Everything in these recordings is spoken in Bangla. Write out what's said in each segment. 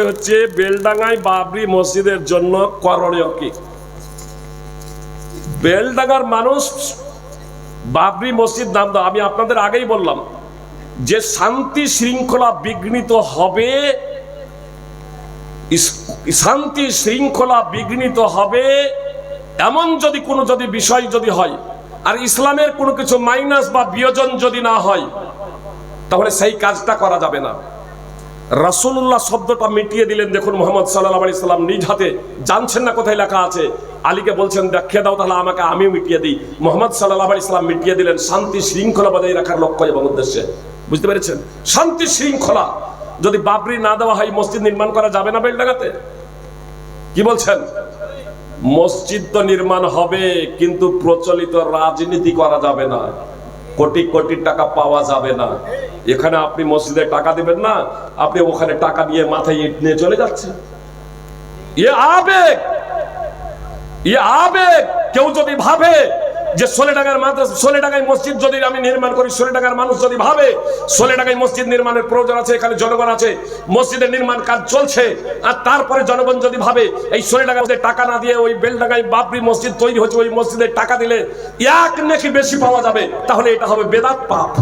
হচ্ছে বেলডাঙ্গায় বাবরি মসজিদের জন্য করণীয় কি? বেলডাঙ্গার মানুষ বাবরি মসজিদ নাম দাও, আমি আপনাদের আগেই বললাম যে শান্তি শৃঙ্খলা বিঘ্নিত হবে, শান্তি শৃঙ্খলা বিঘ্নিত হবে এমন যদি বিষয় যদি হয়, আর ইসলামের কোনো কিছু মাইনাস বা বিয়োজন যদি না হয়, তাহলে সেই কাজটা করা যাবে না। রাসূলুল্লাহ শব্দটা মিটিয়ে দিলেন। দেখুন, মুহাম্মদ সাল্লাল্লাহু আলাইহি সাল্লাম নিজ হাতে, জানছেন না কোথায় লেখা আছে, আলীকে বলছেন দেখিয়ে দাও, তাহলে আমাকে আমিও মিটিয়ে দিই। মুহাম্মদ সাল্লাল্লাহু আলাইহি সাল্লাম মিটিয়ে দিলেন শান্তি শৃঙ্খলা বজায় রাখার লক্ষ্য এবং উদ্দেশ্যে। বুঝতে পেরেছেন? শান্তি শৃঙ্খলা যদি বাবরি না দেওয়া হয়, মসজিদ নির্মাণ করা যাবে না বেলডাঙ্গাতে? কি বলছেন? মসজিদ তো নির্মাণ হবে, কিন্তু প্রচলিত রাজনীতি করা যাবে না, কোটি কোটি টাকা পাওয়া যাবে না। এখানে আপনি মসজিদে টাকা দিবেন না, আপনি ওখানে টাকা নিয়ে মাথায় ইট নিয়ে চলে যাচ্ছে। আবেগ কেউ যদি ভাবে যে 16 টাকার মাদ্রাসা, 16 টাকায় মসজিদ যদি আমি নির্মাণ করি, 16 টাকার মানুষ যদি ভাবে 16 টাকায় মসজিদ নির্মাণের প্রয়োজন আছে, এখানে জনগণ আছে, মসজিদের নির্মাণ কাজ চলছে, আর তারপরে জনগণ যদি ভাবে এই 16 টাকার মধ্যে টাকা না দিয়ে ওই বেলডাঙ্গায় বাবরি মসজিদ তৈরি হচ্ছে, ওই মসজিদে টাকা দিলে এক নেকি বেশি পাওয়া যাবে, তাহলে এটা হবে বেদাত, পাপ।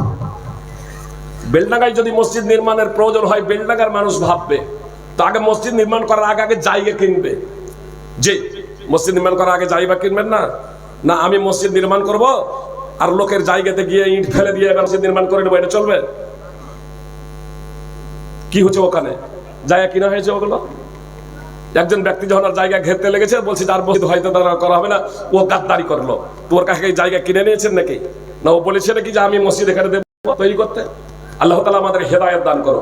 বেলডাঙ্গায় যদি মসজিদ নির্মাণের প্রয়োজন হয়, বেলডাঙ্গার মানুষ ভাববে তো আগে মসজিদ নির্মাণ করার আগে জায়গা কিনবে। যে মসজিদ নির্মাণ করার আগে জায়গা কিনবেন না, না আমি মসজিদ নির্মাণ করব আর লোকের জায়গাতে গিয়ে ইট ফেলে দিয়ে মসজিদ নির্মাণ করে নেবো, এটা চলবে? কি হচ্ছে ওখানে? জায়গা কিনা হয়েছে ওগুলো। একজন ব্যক্তি যখন আর জায়গা ঘেরতে লেগেছে, বলছে তার মসজিদ হয়তো তারা করা হবে না, ও গাদ্দারি করলো। তোর কাছে জায়গা কিনে নিয়েছেন নাকি? না ও বলেছে নাকি যে আমি মসজিদ এখানে দেবো তৈরি করতে? আল্লাহ তাআলা আমাদের হেদায়েত দান করো।